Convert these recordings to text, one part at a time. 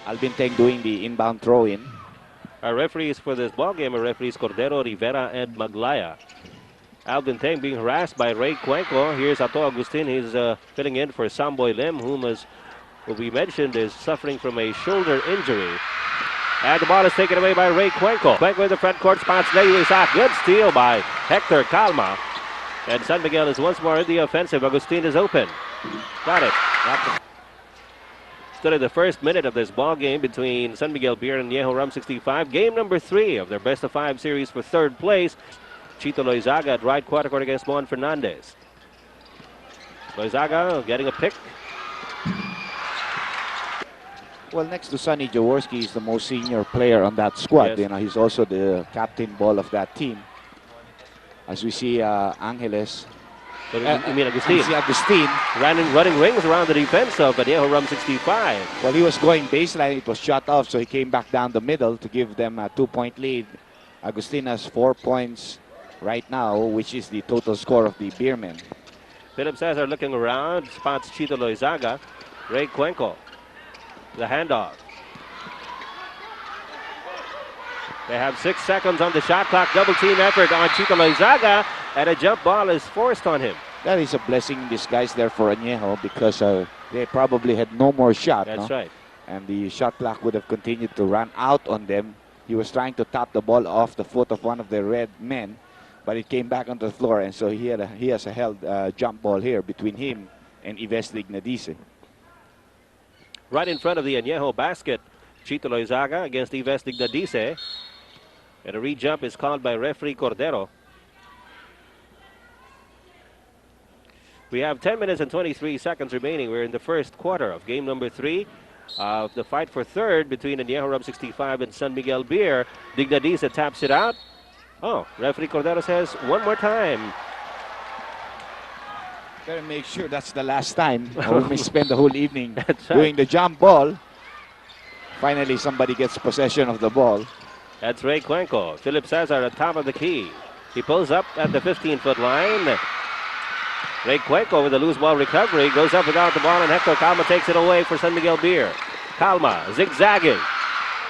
Albinteng doing the inbound throw-in. Our referees for this ball game are referees Cordero, Rivera, and Maglaya. Albinteng being harassed by Ray Cojuangco. Here's Ato Agustin. He's filling in for Samboy Lim, whom we mentioned is suffering from a shoulder injury. And the ball is taken away by Ray Cojuangco. Cojuangco in the front court spots Leo Isaac. Good steal by Hector Calma. And San Miguel is once more in the offensive. Agustin is open. Got it. Still in the first minute of this ball game between San Miguel Beer and Anejo Ram 65. Game number 3 of their best of 5 series for third place. Chito Loizaga at right quarter court against Juan Fernandez. Loizaga getting a pick. Well, next to Sonny Jaworski, he's the most senior player on that squad. Yes. You know, he's also the captain ball of that team. As we see Angeles. You mean Agustin? Agustin. Running rings around the defense of Anejo Ram 65. Well, he was going baseline. It was shut off, so he came back down the middle to give them a 2-point lead. Agustin has 4 points right now, which is the total score of the Beermen. Philip Cesar looking around, spots Chito Loizaga. Ray Cojuangco, the handoff. They have 6 seconds on the shot clock. Double team effort on Chito Loizaga, and a jump ball is forced on him. That is a blessing in disguise there for Anejo, because they probably had no more shot. That's right. And the shot clock would have continued to run out on them. He was trying to tap the ball off the foot of one of the red men, but it came back onto the floor, and so he has a held jump ball here between him and Ives Lignadice. Right in front of the Anejo basket, Chito Loizaga against Ives Lignadice. And a re-jump is called by referee Cordero. We have 10 minutes and 23 seconds remaining. We're in the first quarter of game number 3 of the fight for third between Anejo Ram 65 and San Miguel Beer. Lignadice taps it out. Oh, referee Cordero says one more time. Better make sure that's the last time, or we may spend the whole evening That's doing right. the jump ball. Finally, somebody gets possession of the ball. That's Ray Cojuangco. Philip Cesar at top of the key. He pulls up at the 15-foot line. Ray Cojuangco with a loose ball recovery. Goes up without the ball, and Hector Calma takes it away for San Miguel Beer. Calma zigzagging.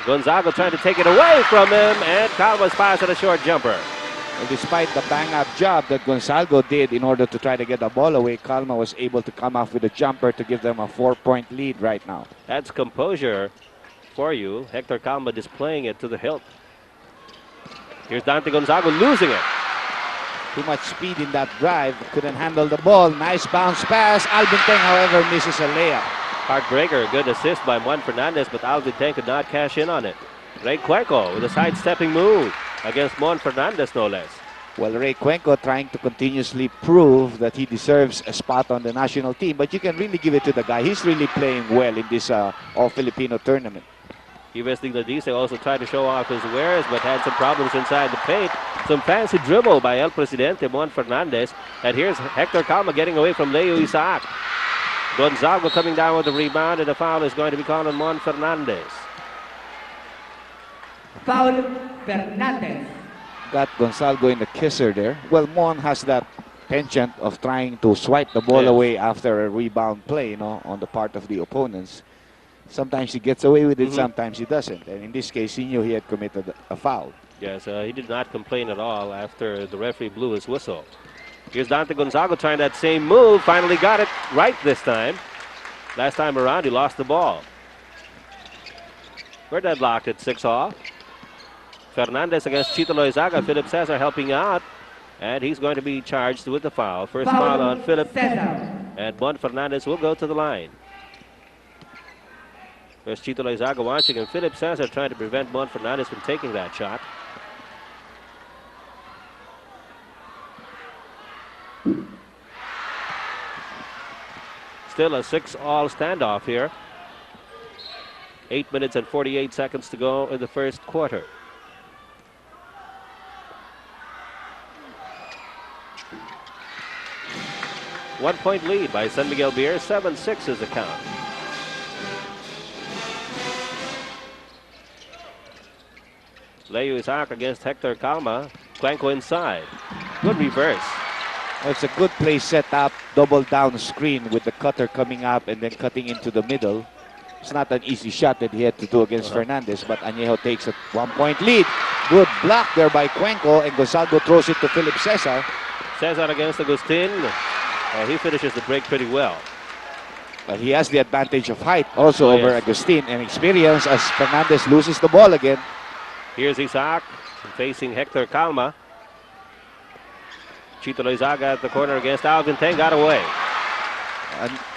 Gonzaga trying to take it away from him, and Calma's pass at a short jumper. And despite the bang-up job that Gonzalo did in order to try to get the ball away, Calma was able to come off with a jumper to give them a 4-point lead right now. That's composure for you. Hector Calma displaying it to the hilt. Here's Dante Gonzaga losing it. Too much speed in that drive. Couldn't handle the ball. Nice bounce pass. Albinteng, however, misses a layup. Heartbreaker. Good assist by Juan Fernandez, but Albinteng could not cash in on it. Ray Cojuangco with a sidestepping move against Juan Fernandez, no less. Well, Ray Cojuangco trying to continuously prove that he deserves a spot on the national team, but you can really give it to the guy. He's really playing well in this All-Filipino tournament. Ives Lignadice also tried to show off his wares, but had some problems inside the paint. Some fancy dribble by El Presidente, Juan Fernandez. And here's Hector Calma getting away from Leo Isaac. Gonzaga coming down with the rebound, and the foul is going to be called on Juan Fernandez. Foul Fernandez. Got Gonzalo in the kisser there. Well, Mon has that penchant of trying to swipe the ball Yes. away after a rebound play, on the part of the opponents. Sometimes he gets away with it, sometimes he doesn't. And in this case, he knew he had committed a foul. Yes, he did not complain at all after the referee blew his whistle. Here's Dante Gonzaga trying that same move. Finally got it right this time. Last time around, he lost the ball. We're deadlocked at 6-all. Fernandez against Chito Loizaga. Philip Cesar helping out. And he's going to be charged with the foul. First foul on Philip. Cesar. And Juan Fernandez will go to the line. There's Chito Loizaga watching, and Philip Cesar trying to prevent Juan Fernandez from taking that shot. Still a 6-all standoff here. 8 minutes and 48 seconds to go in the first quarter. One-point lead by San Miguel Beer. 7-6 is the count. Leo Isaac against Hector Calma. Cojuangco inside. Good reverse. Well, it's a good play set up, double down screen with the cutter coming up and then cutting into the middle. It's not an easy shot that he had to do against Fernandez, but Anejo takes a 1-point lead. Good block there by Cuenco, and Gonzalgo throws it to Philip Cesar. Cesar against Agustin. He finishes the break pretty well. But he has the advantage of height also Oh, over yes. Agustin and experience as Fernandez loses the ball again. Here's Isaac facing Hector Calma. Chito Loizaga at the corner against Alvin Teng, got away.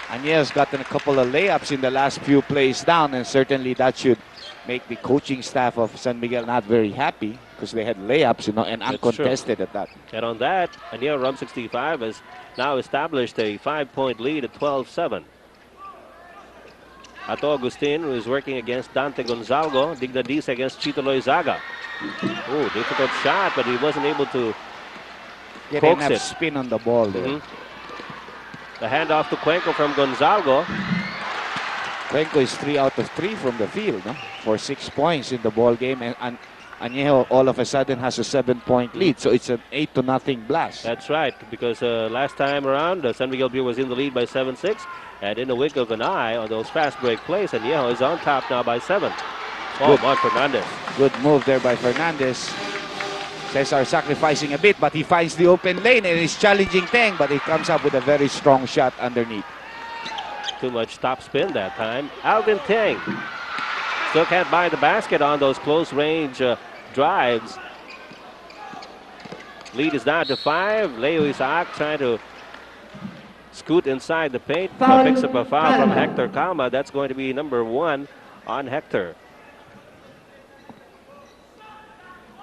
Añejo's gotten a couple of layups in the last few plays down, and certainly that should make the coaching staff of San Miguel not very happy because they had layups, you know, and That's uncontested at that. And on that, Anejo Ram 65 has now established a 5-point lead at 12-7. Ato Agustin, who is working against Dante Gonzalgo. Dignadiz against Chito Loizaga. Ooh, difficult shot, but he wasn't able to Get coax enough it. spin on the ball there. The handoff to Cuenco from Gonzalgo. Cuenco is 3 out of 3 from the field, no? For 6 points in the ball game, and Añejo all of a sudden has a 7-point lead, so it's an 8-0 blast. That's right, because last time around, San Miguel Beer was in the lead by 7-6, and in the wink of an eye on those fast break plays, Añejo is on top now by 7. Oh, Juan Fernandez. Good move there by Fernandez. Cesar sacrificing a bit, but he finds the open lane and is challenging Teng, but he comes up with a very strong shot underneath. Too much top spin that time. Alvin Teng still can't buy the basket on those close range drives. Lead is down to 5. Leo Isaac trying to scoot inside the paint. Picks up a foul from Hector Calma. That's going to be number 1 on Hector.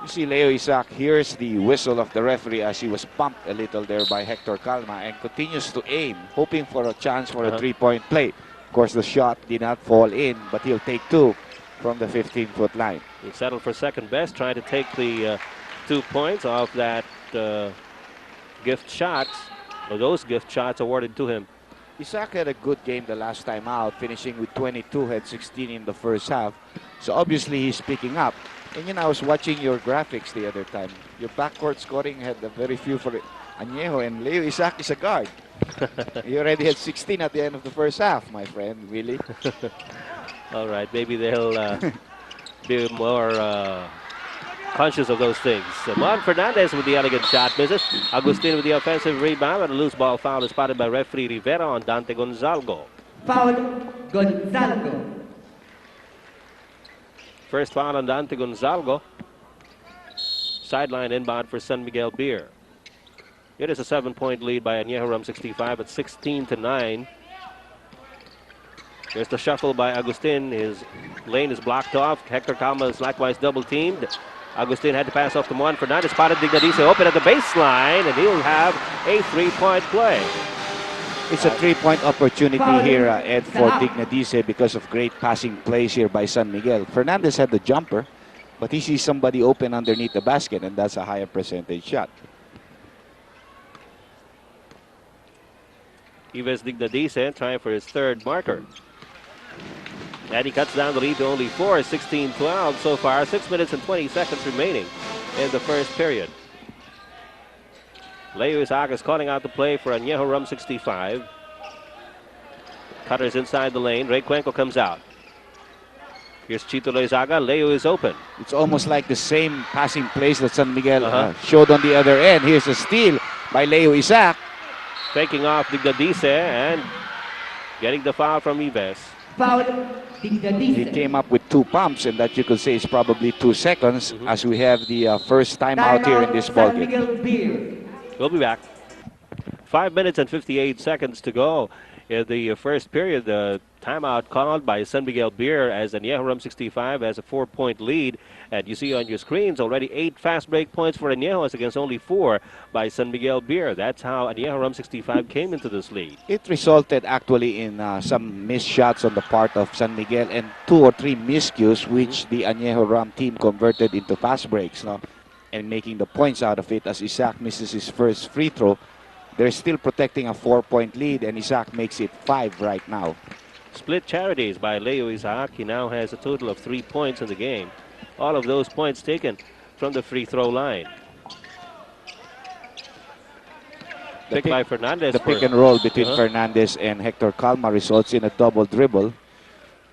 You see Leo Isaac hears the whistle of the referee as he was pumped a little there by Hector Calma and continues to aim, hoping for a chance for a 3-point play. Of course, the shot did not fall in, but he'll take 2 from the 15-foot line. He settled for second best, trying to take the 2 points off that gift shots, or those gift shots awarded to him. Isaac had a good game the last time out, finishing with 22, had 16 in the first half. So obviously he's picking up. And you know, I was watching your graphics the other time. Your backcourt scoring had a very few for Anejo, and Leo Isaac is a guard. You already had 16 at the end of the first half, my friend. Really? All right, maybe they'll be more conscious of those things. Juan Fernandez with the elegant shot misses. Agustin with the offensive rebound, and a loose ball foul is spotted by referee Rivera on Dante Gonzalgo. Foul Gonzalgo. First foul on Dante Gonzalgo. Sideline inbound for San Miguel Beer. It is a 7-point lead by Anejo Ram 65 at 16-9. There's the shuffle by Agustin. His lane is blocked off. Hector Calma is likewise double teamed. Agustin had to pass off to Juan Fernandez. Spotted Dignadice open at the baseline, and he'll have a 3-point play. It's a 3-point opportunity here, Ed, for Dignadice because of great passing plays here by San Miguel. Fernandez had the jumper, but he sees somebody open underneath the basket, and that's a higher percentage shot. Yves Dignadice trying for his 3rd marker. And he cuts down the lead to only 4, 16-12 so far. 6 minutes and 20 seconds remaining in the first period. Leo Isaac is calling out the play for Anejo Ram 65. Cutters inside the lane. Ray Cuenco comes out. Here's Chito Loizaga. Leo is open. It's almost like the same passing plays that San Miguel showed on the other end. Here's a steal by Leo Isaac. Faking off Dignadice and getting the foul from Yves. Foul He Dignadice. came up with 2 pumps, and that you could say is probably 2 seconds as we have the first time out here in this San ballgame. Miguel Beer. We'll be back. 5 minutes and 58 seconds to go in the first period. The timeout called by San Miguel Beer as Anejo Ram 65 has a 4-point lead. And you see on your screens already 8 fast break points for Anejo against only 4 by San Miguel Beer. That's how Anejo Ram 65 came into this lead. It resulted actually in some missed shots on the part of San Miguel and 2 or 3 miscues, which the Anejo Ram team converted into fast breaks, no? And making the points out of it as Isaac misses his first free throw. They're still protecting a 4-point lead, and Isaac makes it 5 right now. Split charities by Leo Isaac. He now has a total of 3 points in the game. All of those points taken from the free throw line. Pick by Fernandez. The pick and roll between Fernandez and Hector Calma results in a double dribble.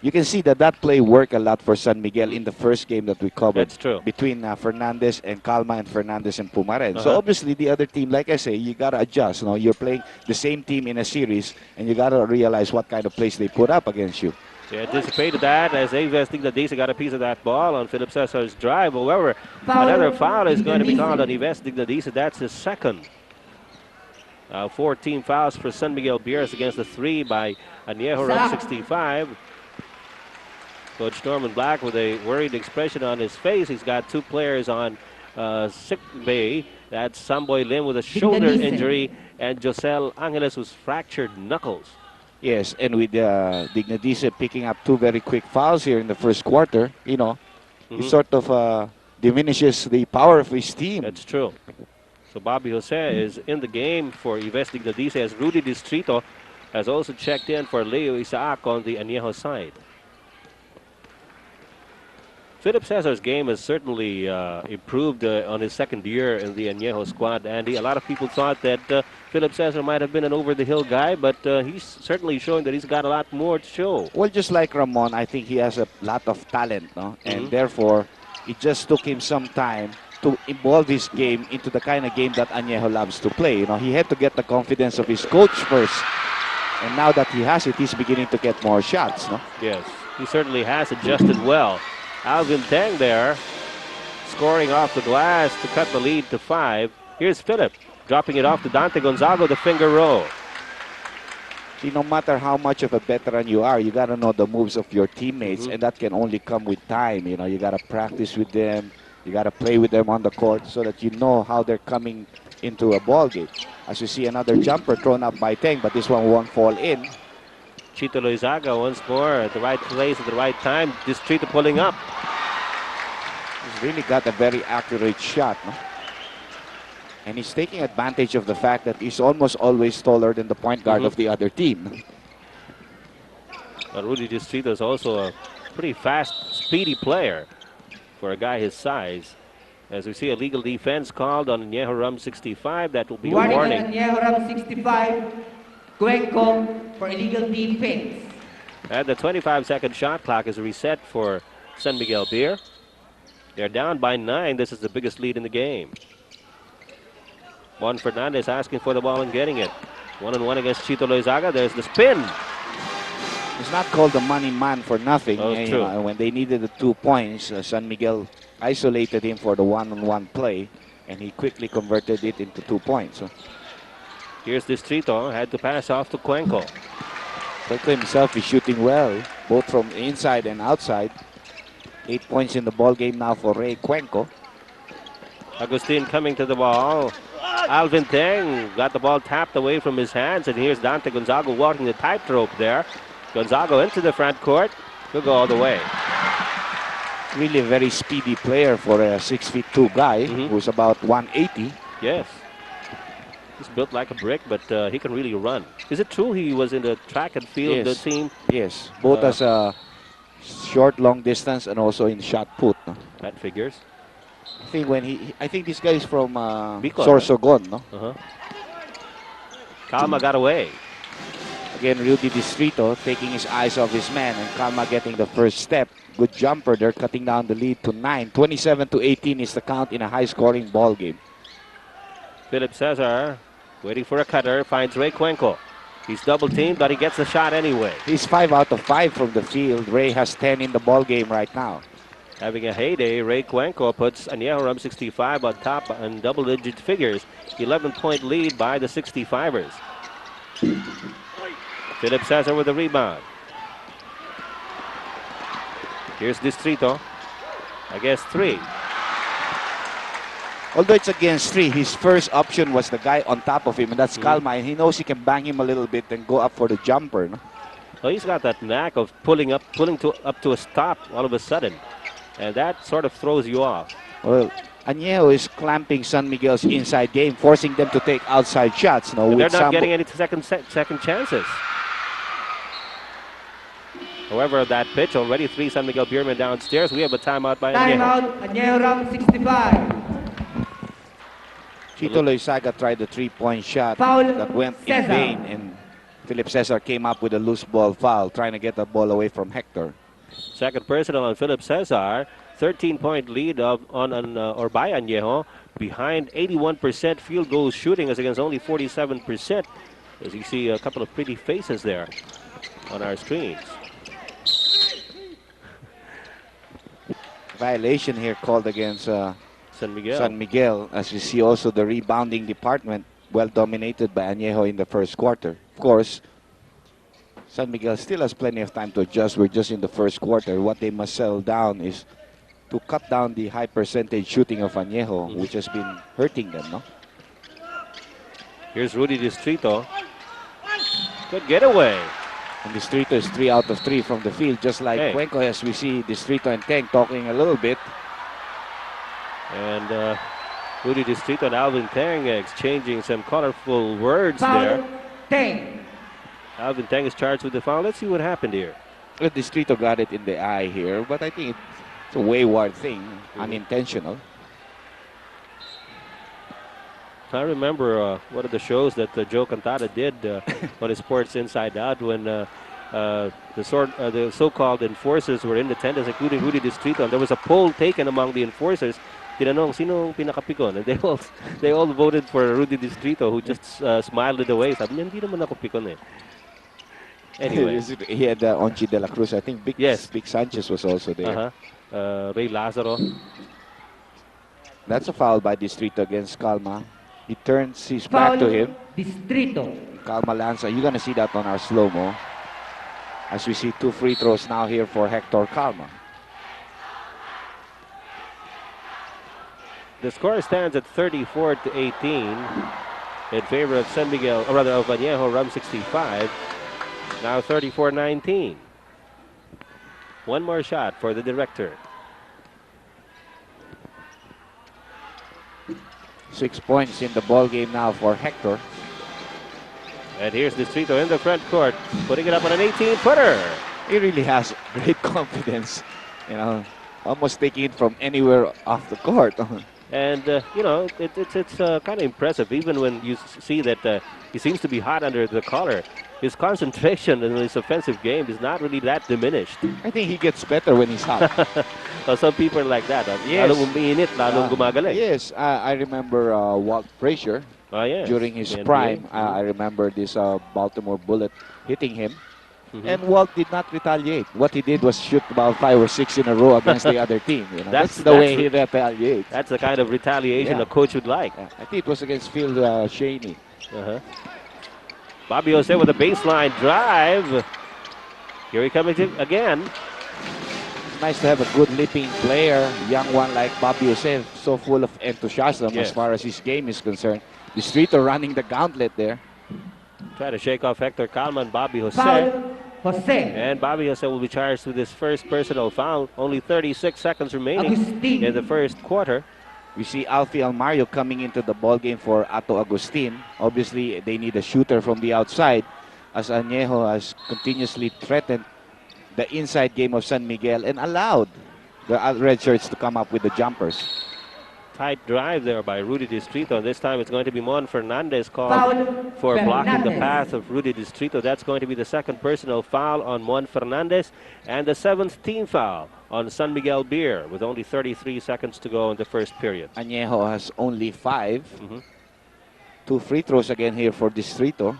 you can see that that play worked a lot for San Miguel in the first game that we covered. That's true. Between Fernandez and Calma and Fernandez and Pumaren. So Uh-huh. obviously the other team, like I say, you got to adjust. You know, you're playing the same team in a series, and you got to realize what kind of plays they put up against you. They anticipated that as Investing the Disa got a piece of that ball on Philip Cesar's drive. However, another foul is going to be called on Investing the Disa. That's his second. 14 fouls for San Miguel Beers against the 3 by Anejo Ram 65. Coach Norman Black with a worried expression on his face. He's got 2 players on sick bay. That's Samboy Lim with a shoulder injury and Josel Angeles who's fractured knuckles. Yes, and with Dignadice picking up 2 very quick fouls here in the first quarter, you know, it sort of diminishes the power of his team. That's true. So Bobby Jose is in the game for Yves Dignadice as Rudy Distrito has also checked in for Leo Isaac on the Anejo side. Philip Cesar's game has certainly improved on his second year in the Anejo squad, Andy. A lot of people thought that Philip Cesar might have been an over-the-hill guy, but he's certainly showing that he's got a lot more to show. Well, just like Ramon, I think he has a lot of talent, no? And therefore, it just took him some time to evolve his game into the kind of game that Anejo loves to play. You know, he had to get the confidence of his coach first, and now that he has it, he's beginning to get more shots, no? Yes, he certainly has adjusted well. Alvin Tang there, scoring off the glass to cut the lead to 5. Here's Philip, dropping it off to Dante Gonzago, the finger roll. See, no matter how much of a veteran you are, you got to know the moves of your teammates, and that can only come with time. You know, you got to practice with them. You got to play with them on the court so that you know how they're coming into a ball game. As you see, another jumper thrown up by Teng, but this one won't fall in. Chito Loizaga once more at the right place at the right time. Distrito pulling up. He's really got a very accurate shot, no? And he's taking advantage of the fact that he's almost always taller than the point guard of the other team. But Rudy Distrito is also a pretty fast, speedy player for a guy his size. As we see a legal defense called on Anejo Ram 65, that will be a warning. Anejo Ram 65, Cojuangco for illegal defense. And the 25-second shot clock is reset for San Miguel Beer. They're down by 9. This is the biggest lead in the game. Juan Fernandez asking for the ball and getting it. 1-on-1 against Chito Loizaga. There's the spin. He's not called the money man for nothing. Oh, You true. know, when they needed the 2 points, San Miguel isolated him for the one-on-one play, and he quickly converted it into 2 points. So Here's Distrito. Had to pass off to Cojuangco. Cuenco himself is shooting well, both from inside and outside. 8 points in the ball game now for Ray Cojuangco. Agustin coming to the ball. Alvin Teng got the ball tapped away from his hands, and here's Dante Gonzago walking the tightrope there. Gonzago into the front court. He'll go all the way. Really a very speedy player for a 6'2" guy who's about 180. Yes. He's built like a brick, but he can really run. Is it true he was in the track and field Yes. team? Yes, both as a short, long distance and also in shot put. No? That figures. I think this guy is from Bicol, Sorsogon, no? Calma got away. Again, Rudy Distrito taking his eyes off his man, and Calma getting the first step. Good jumper. They're cutting down the lead to 9. 27-18 is the count in a high-scoring ball game. Philip Cesar waiting for a cutter, finds Ray Cojuangco. He's double teamed, but he gets the shot anyway. He's 5 out of 5 from the field. Ray has 10 in the ball game right now. Having a heyday, Ray Cojuangco puts Anejo Ram 65 on top in double-digit figures. 11-point lead by the 65ers. Philip Cesar with the rebound. Here's Distrito. I guess 3. Although it's against 3, his first option was the guy on top of him, and that's Calma, and he knows he can bang him a little bit and go up for the jumper. No? Well, he's got that knack of pulling up to a stop all of a sudden, and that sort of throws you off. Well, Anejo is clamping San Miguel's inside game, forcing them to take outside shots. No, And they're not getting any second chances. However, that pitch already 3 San Miguel Beermen downstairs. We have a timeout by Anejo. Timeout, Anejo Ram 65. Chito Loizaga tried the 3-point shot Foul, that went in Cesar. vain, and Philip Cesar came up with a loose ball foul, trying to get the ball away from Hector. Second personal on Philip Cesar. 13-point lead or by Anejo. Behind 81% field goal shooting as against only 47%. As you see a couple of pretty faces there on our screens. Violation here called against San Miguel. San Miguel. As you see also the rebounding department well dominated by Anejo in the first quarter. Of course, San Miguel still has plenty of time to adjust. We're just in the first quarter. What they must settle down is to cut down the high percentage shooting of Anejo, which has been hurting them, no? Here's Rudy Distrito. Good getaway. And Distrito is 3 out of 3 from the field, just like Cuenco, as we see Distrito and Teng talking a little bit. And Rudy Distrito and Alvin Teng exchanging some colorful words Foul, there. Teng. Alvin Teng is charged with the foul. Let's see what happened here. Well, Distrito got it in the eye here, but I think it's a wayward thing, unintentional. I remember one of the shows that Joe Cantada did on his Sports Inside Out when the so-called enforcers were in attendance, including Rudy Distrito. And there was a poll taken among the enforcers. Tinanong, sino pinaka-pikon? And they all voted for Rudy Distrito, who just smiled it away. Sabi niya, hindi naman ako pikon eh. Anyway. He had Onchi de la Cruz. I think Big Sanchez was also there. Ray Lazaro. That's a foul by Distrito against Calma. He turns his back to him. Distrito. Calma Lanza. You're going to see that on our slow-mo. As we see 2 free throws now here for Hector Calma. The score stands at 34-18 in favor of San Miguel, or rather of Anejo Ram 65. Now 34-19. One more shot for the director. 6 points in the ball game now for Hector. And here's Distrito in the front court, putting it up on an 18-footer. He really has great confidence, you know, almost taking it from anywhere off the court. And, you know, it's kind of impressive, even when you see that he seems to be hot under the collar. His concentration in his offensive game is not really that diminished. I think he gets better when he's hot. Well, some people are like that. Yes. Lalong umiinit, lalong gumagaling. Yes, I remember Walt Frazier Yes. during his The prime. NBA. I remember this Baltimore Bullet hitting him. And Walt did not retaliate. What he did was shoot about 5 or 6 in a row against the other team. You know? That's the way he retaliates. That's the kind of retaliation a coach would like. I think it was against Phil Shaney. Bobby Jose with a baseline drive. Here he comes again. It's nice to have a good leaping player, young one like Bobby Jose, so full of enthusiasm as far as his game is concerned. Distrito running the gauntlet there. Try to shake off Hector Calma and Bobby Jose. Foul, Jose. And Bobby Jose will be charged with his first personal foul. Only 36 seconds remaining Agustin. in the first quarter. We see Alfie Almario coming into the ball game for Ato Agustin. Obviously, they need a shooter from the outside, as Anejo has continuously threatened the inside game of San Miguel and allowed the red shirts to come up with the jumpers. Tight drive there by Rudy Distrito. This time it's going to be Mon Fernandez called for blocking the path of Rudy Distrito. That's going to be the second personal foul on Mon Fernandez and the 7th team foul on San Miguel Beer with only 33 seconds to go in the first period. Anejo has only 5. 2 free throws again here for Distrito.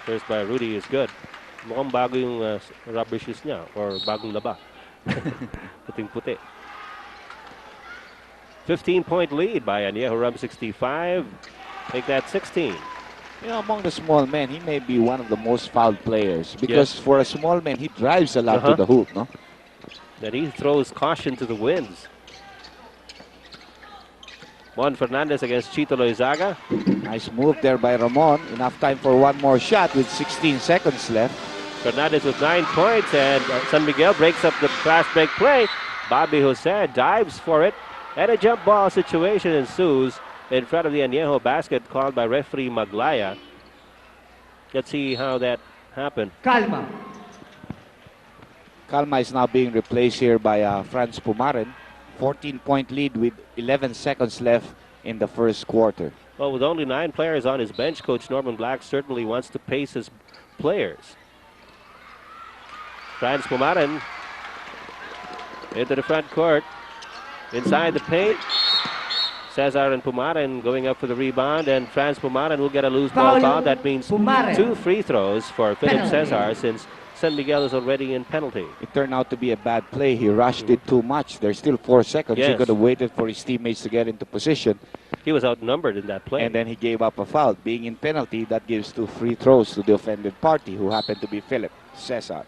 First by Rudy is good. Mukhang bago yung rubber shoes niya or bagong laba. Puting-puti. 15-point lead by Anejo Ram 65. Make that 16. You know, among the small men, he may be one of the most fouled players because for a small man, he drives a lot to the hoop, no? That he throws caution to the winds. Mon Fernandez against Chito Loizaga. Nice move there by Ramon. Enough time for one more shot with 16 seconds left. Fernandez with 9 points, and San Miguel breaks up the fast break play. Bobby Jose dives for it, and a jump ball situation ensues in front of the Anejo basket called by referee Maglaya. Let's see how that happened. Calma. Calma is now being replaced here by Franz Pumaren. 14-point lead with 11 seconds left in the first quarter. Well, with only 9 players on his bench, Coach Norman Black certainly wants to pace his players. Franz Pumaren into the front court. Inside the paint. Cesar and Pumaren going up for the rebound, and Franz Pumaren will get a loose ball foul. That means Pumaren. 2 free throws for Philip Penalty. Cesar, since San Miguel is already in penalty. It turned out to be a bad play. He rushed it too much. There's still 4 seconds. He Yes. could have waited for his teammates to get into position, He was outnumbered in that play. and then he gave up a foul. Being in penalty, that gives 2 free throws to the offended party, who happened to be Philip Cesar.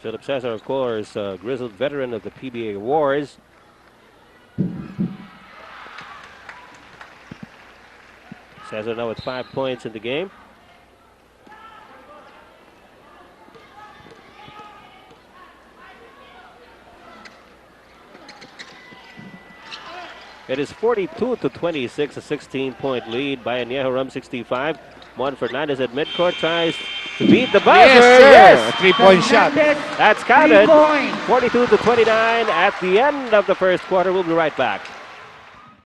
Philip Cesar, of course, a grizzled veteran of the PBA wars. Cesar now with 5 points in the game. It is 42-26, a 16-point lead by Anejo Ram 65. Juan Fernandez at midcourt tries to beat the buzzer. Yes! 3-point shot. That's counted. 3 points. 42-29 at the end of the first quarter. We'll be right back.